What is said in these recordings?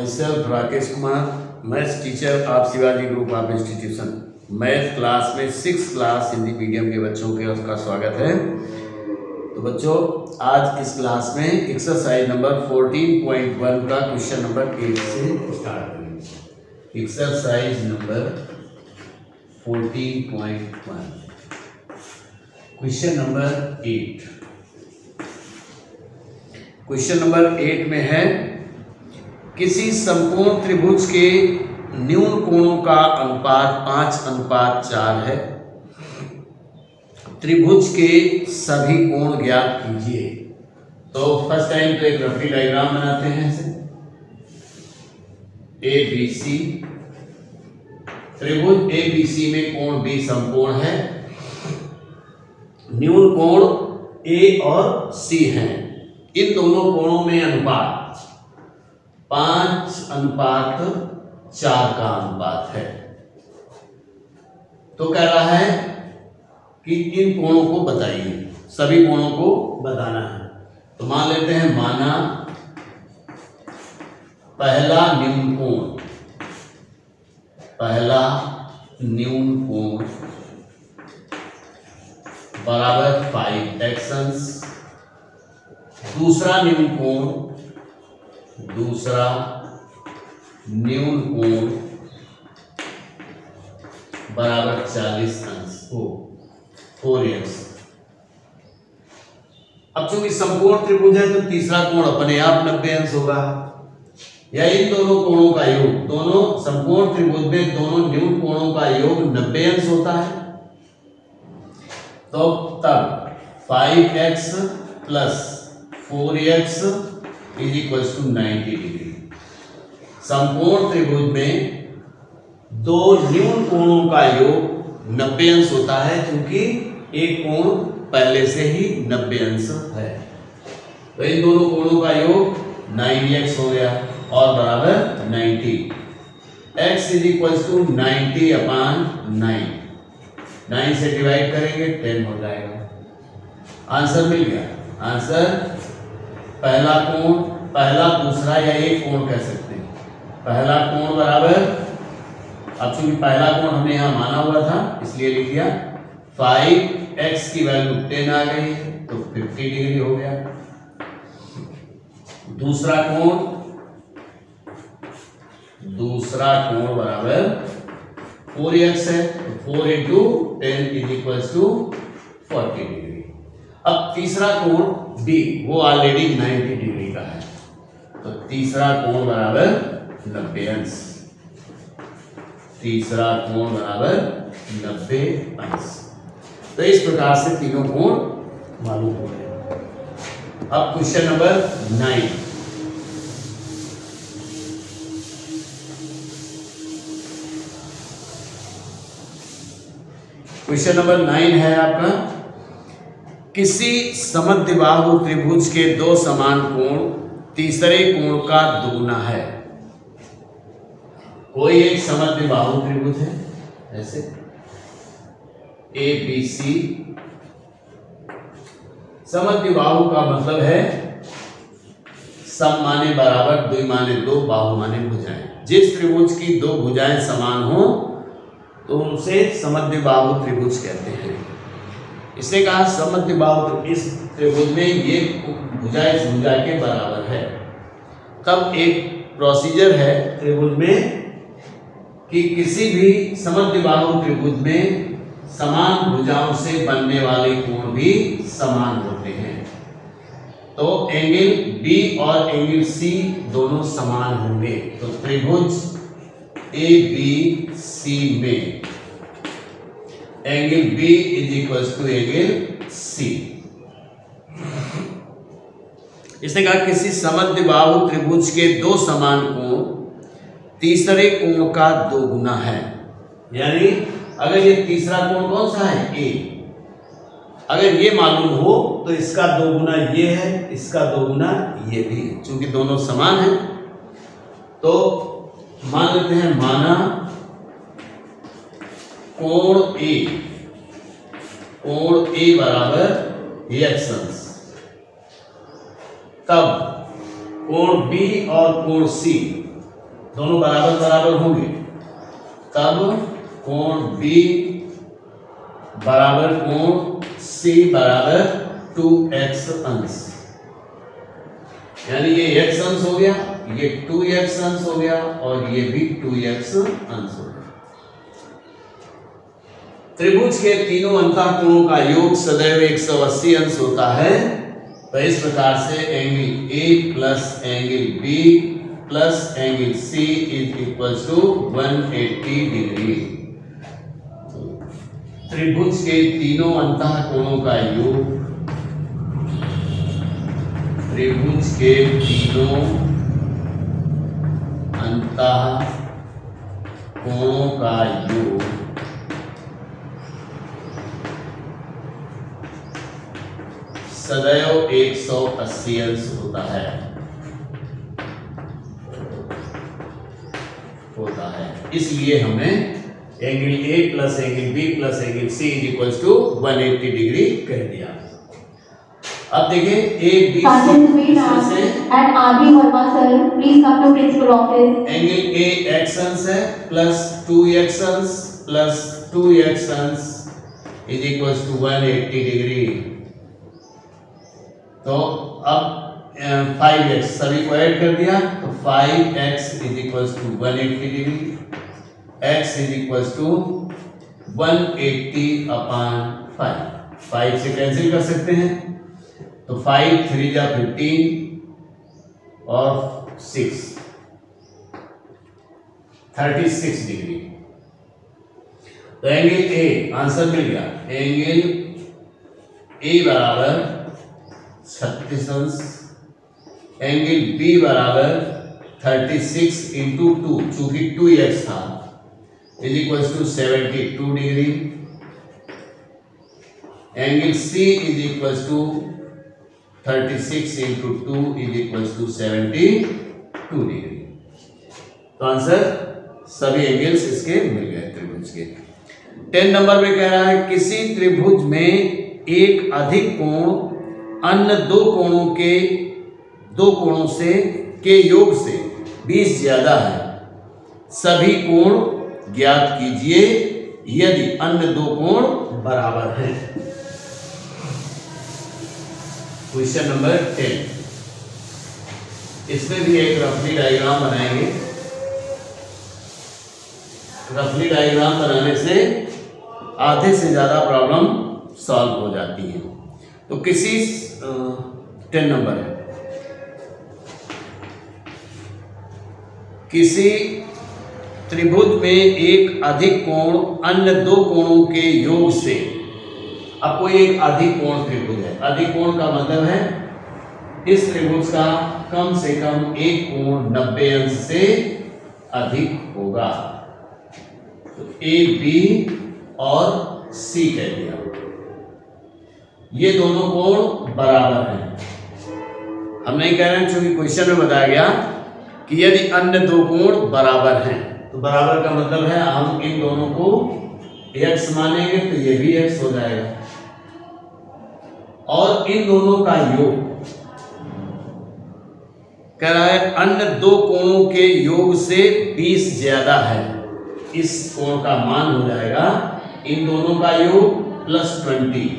myself Rakesh Kumar, maths teacher of Shivaji group of institution. Math class में 6th class Hindi medium के बच्चों के उसका स्वागत है। तो बच्चों, आज इस क्लास में एक्सरसाइज नंबर 14.1 का क्वेश्चन नंबर 8 से स्टार्ट करेंगे। Exercise number 14.1 question number 8। Question number 8 में है, किसी समकोण त्रिभुज के न्यून कोणों का अनुपात 5:4 है। त्रिभुज के सभी कोण ज्ञात कीजिए। तो फर्स्ट टाइम तो एक रफली डायग्राम बनाते हैं इसे। ABC त्रिभुज ABC में कोण B समकोण है। न्यून कोण A और C हैं। इन दोनों कोणों में अनुपात 5:4 का अनुपात है। तो कह रहा है कि इन कोणों को बताइए, सभी कोणों को बताना है। तो मान लेते हैं, माना पहला न्यून कोण बराबर 5x। दूसरा न्यून कोण बराबर 40 अंश को 4x। अब चूंकि समकोण त्रिभुज है तो तीसरा कोण अपने आप 90 अंश होगा, या इन दोनों कोणों का योग, दोनों समकोण त्रिभुज में दोनों न्यून कोणों का योग 90 अंश होता है। तो तब 5x plus 4x is equal to 90 degree. समकोण त्रिभुज में दो न्यून कोणों का योग 90 अंश होता है, क्योंकि एक कोण पहले से ही 90 अंश है। तो इन दोनों कोणों का योग 9x हो गया और बराबर 90। x is equal to 90/9। 9 से डिवाइड करेंगे 10 हो जाएगा। आंसर मिल गया। आंसर पहला कोण, पहला दूसरा या एक कोण कह सकते हैं। पहला कोण बराबर, अब चूंकि पहला कोण हमने यहां माना हुआ था इसलिए लिख दिया। 5x की वैल्यू 10 आ गई तो 50 डिग्री हो गया। दूसरा कोण बराबर 4x है, तो 4 × 10 इज इक्वल टू 40 डिग्री। अब तीसरा कोण B, वो ऑलरेडी 90 डिग्री का है, तो तीसरा कोण बराबर 90 अंश। तीसरा कोण बराबर 90 अंश। तो इस प्रकार से तीनों कोण मालूम हो गए। अब क्वेश्चन नंबर 9। क्वेश्चन नंबर 9 है आपका, किसी समद्विबाहु त्रिभुज के दो समान कोण तीसरे कोण का दुगुना है। कोई एक समद्विबाहु त्रिभुज है, ऐसे ABC। समद्विबाहु का मतलब है सम माने बराबर, द्वि माने दो, बाहु माने भुजाएं। जिस त्रिभुज की दो भुजाएं समान हो तो उसे समद्विबाहु त्रिभुज कहते हैं। इसने कहा समद्विबाहु, इस त्रिभुज में ये भुजा इस भुजा के बराबर है। तब एक प्रोसीजर है त्रिभुज में कि किसी भी समद्विबाहु त्रिभुज में समान भुजाओं से बनने वाले कोण भी समान होते हैं। तो एंगल B और एंगल C दोनों समान होंगे। तो त्रिभुज ABC में angle B is equal to angle C। इसने कहा किसी समद्विबाहु त्रिभुज के दो समान कोण तीसरे कोण का दोगुना है। यानी अगर ये तीसरा कोण कौन सा है, A, अगर ये मालूम हो तो इसका दोगुना ये है, इसका दोगुना ये भी है। चूंकि दोनों समान हैं तो मान लेते हैं, माना कोण A बराबर x अंश। तब कोण B और कोण C दोनों बराबर बराबर होंगे तब कोण B बराबर कोण C बराबर 2x अंश, यानी ये x अंश हो गया, ये 2x अंश हो गया और ये भी 2x अंश हो गया। त्रिभुज के तीनों अंतःकोणों का योग सदैव 180 अंश होता है। तो इस प्रकार से angle A plus angle B plus angle C is equal to 180 degree. त्रिभुज के तीनों अंतःकोणों का योग, त्रिभुज के तीनों अंतःकोणों का योग सदैव 180 अंश होता है। इसलिए हमने angle A plus angle B plus angle C is equal to 180 degree कह दिया। अब देखिए A B C and R B Verma sir please come to principal office. Angle A x अंश है प्लस 2x अंश प्लस 2x अंश इज इक्वल टू 180 डिग्री। तो अब 5x सभी को ऐड कर दिया तो 5x is equal to 180 degree, x is equal to 180 upon 5 से कैंसिल कर सकते हैं तो 5 3 जा 15 और 6 36 डिग्री। तो एंगल A आंसर मिल गया, एंगल A बराबर 36 अंश, एंगल B बराबर 36 इंटू 2 चूंकि 2x था is equal to 72 degree, angle C is equal to 36 into 2 is equal to 72 degree. तो आंसर सभी एंगल्स इसके मिल गए त्रिभुज के। 10 नंबर में कह रहा है किसी त्रिभुज में एक अधिक कोण अन्य दो कोणों से के योग से 20 ज्यादा है, सभी कोण ज्ञात कीजिए यदि अन्य दो कोण बराबर हैं। क्वेश्चन नंबर 10, इसमें भी एक रफली डायग्राम बनाएंगे। रफली डायग्राम बनाने से आधे से ज्यादा प्रॉब्लम सॉल्व हो जाती है। तो किसी 10 नंबर है, किसी त्रिभुज में एक अधिक कोण अन्य दो कोणों के योग से, अब कोई एक अधिक कोण त्रिभुज है, अधिक कोण का मतलब है इस त्रिभुज का कम से कम एक कोण 90 अंश से अधिक होगा। तो A B और C कह दिया, ये दोनों कोण बराबर हैं। हम नहीं कह रहे हैं क्योंकि क्वेश्चन में बताया गया कि यदि अन्य दो कोण बराबर हैं, तो बराबर का मतलब है हम इन दोनों को x मानेंगे तो ये भी x हो जाएगा और इन दोनों का योग कह रहा है अन्य दो कोणों के योग से 20 ज्यादा है, इस कोण का मान हो जाएगा इन दोनों का योग प्लस 20।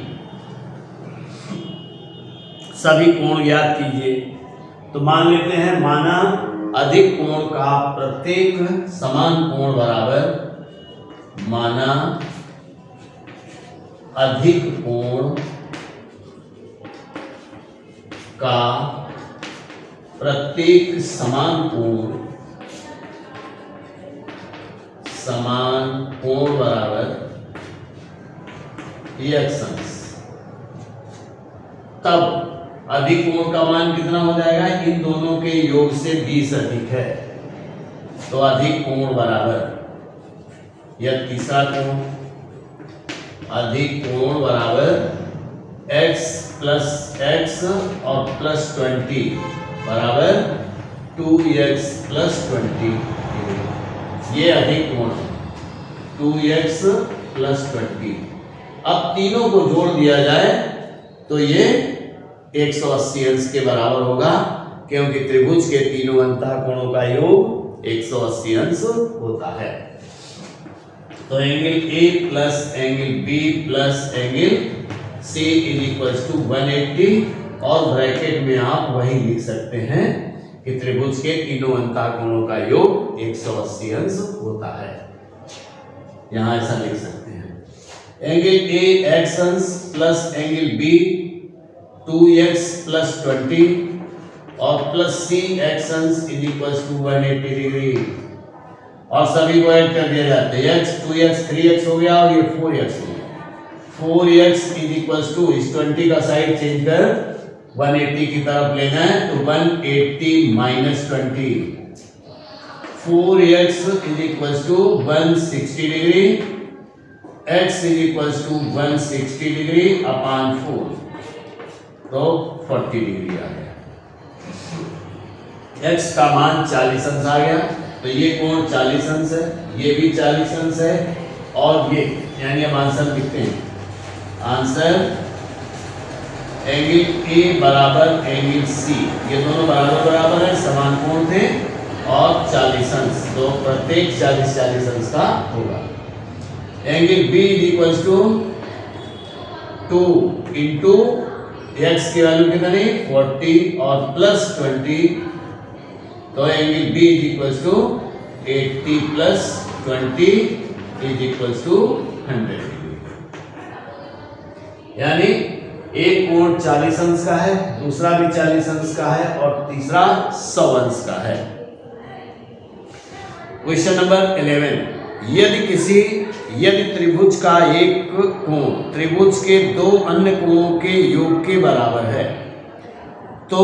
सभी कोण ज्ञात कीजिए। तो मान लेते हैं माना अधिक कोण का प्रत्येक समान कोण बराबर, माना अधिक कोण का प्रत्येक समान कोण बराबर x अंश, तब अधिक कोण का मान कितना हो जाएगा, इन दोनों के योग से 20 अधिक है तो अधिक कोण बराबर यह तीसरा कोण, अधिक कोण बराबर x प्लस x और प्लस 20 बराबर 2x प्लस 20, ये अधिक कोण है 2x प्लस 20। अब तीनों को जोड़ दिया जाए तो ये 180 अंश के बराबर होगा, क्योंकि त्रिभुज के तीनों अंतःकोणों का योग 180 अंश होता है। तो angle A plus angle B plus angle C is equals to 180 और ब्रैकेट में आप वही लिख सकते हैं कि त्रिभुज के तीनों अंतःकोणों का योग 180 अंश होता है। यहां ऐसा लिख सकते हैं एंगल ए x अंश plus angle B 2x plus 20 और प्लस सी x अंश इज इक्वल्स टू 180 डिग्री और सभी को ऐड कर दिया जाता है। x 2x 3x हो गया और ये 4x हो गया। 4x इज इक्वल्स टू इस 20 का साइड चेंज कर 180 की तरफ लेना है तो 180 minus 20 4x is equals to 160 degree x is equals to 160 degree upon 4 तो 40 डिग्री आ गया। x का मान 40 अंश आ गया तो ये कोण 40 अंश है, ये भी 40 अंश है और ये यानी हम आंसर लिखते हैं। आंसर एंगल ए बराबर एंगल सी, ये दोनों बराबर है, समान कोण थे और 40 अंश, तो प्रत्येक 40 अंश का होगा। Angle B is equals to 2 into X की वैल्यू कितनी 40 और प्लस 20 तो angle B is equals to 80 plus 20 is equals to 100 degree. यानी एक कोण 40 अंश का है, दूसरा भी 40 अंश का है और तीसरा 100 अंश का है। क्वेश्चन नंबर 11, यदि त्रिभुज का एक कोण त्रिभुज के दो अन्य कोणों के योग के बराबर है तो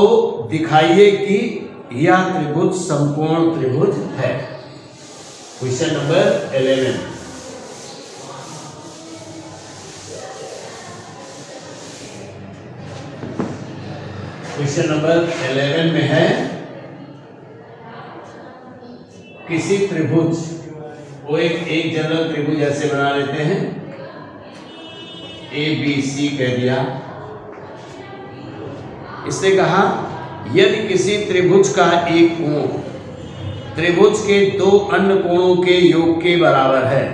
दिखाइए कि यह त्रिभुज समकोण त्रिभुज है। क्वेश्चन नंबर 11, क्वेश्चन नंबर 11 में है किसी त्रिभुज को एक जनरल त्रिभुज ऐसे बना लेते हैं ABC कह दिया। इसने कहा यदि किसी त्रिभुज का एक कोण त्रिभुज के दो अन्य कोणों के योग के बराबर है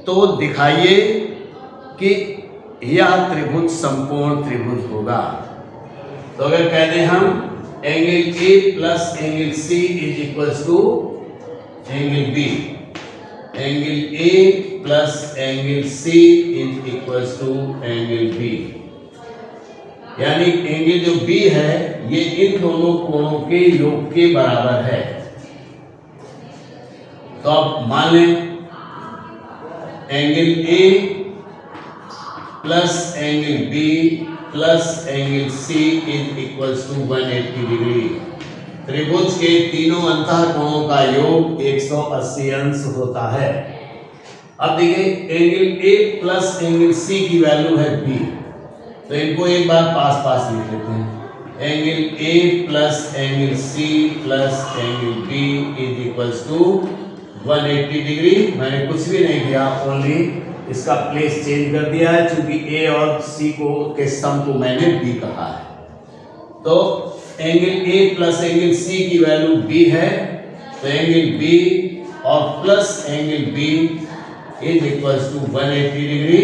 तो दिखाइए कि यह त्रिभुज समकोण त्रिभुज होगा। तो अगर कह दें हम angle A plus angle C is equals to angle B, angle A plus angle C is equals to angle B, यानी एंगल जो बी है ये इन दोनों कोणों के योग के बराबर है। तो अब मान लें angle A plus angle B plus angle C is equals to 180 degree. त्रिभुज के तीनों अंतःकोणों का योग 180 अंश होता है। अब देखिए angle A plus angle C की वैल्यू है बी, तो इनको एक बार पास लिख लेते हैं। Angle A plus angle C plus angle B is equals to 180 degree. मैंने कुछ भी नहीं किया, ओनली इसका प्लेस चेंज कर दिया है क्योंकि ए और सी के सम को मैंने बी कहा है। तो angle A plus angle C की वैल्यू बी है तो एंगल बी और plus angle B is equals to 180 degree.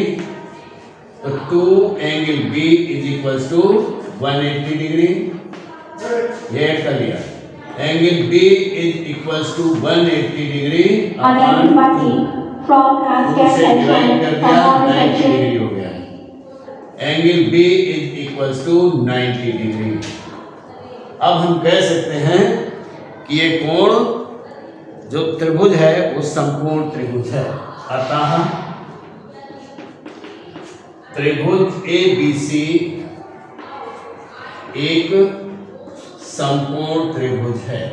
तो 2 angle B is equals to 180 degree, ये ऐड कर लिया। Angle B is equals to 180 degree हो गया। Angle B is equals to 90 degree. अब हम कह सकते हैं कि ये कोण जो त्रिभुज है वो समकोण त्रिभुज है। अतः त्रिभुज ABC एक समकोण त्रिभुज है,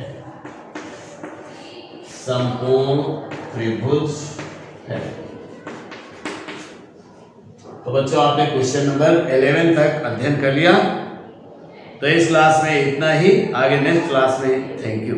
समकोण त्रिभुज है। तो बच्चों आपने क्वेश्चन नंबर 11 तक अध्ययन कर लिया। तो इस क्लास में इतना ही, आगे नेक्स्ट क्लास में। Thank you.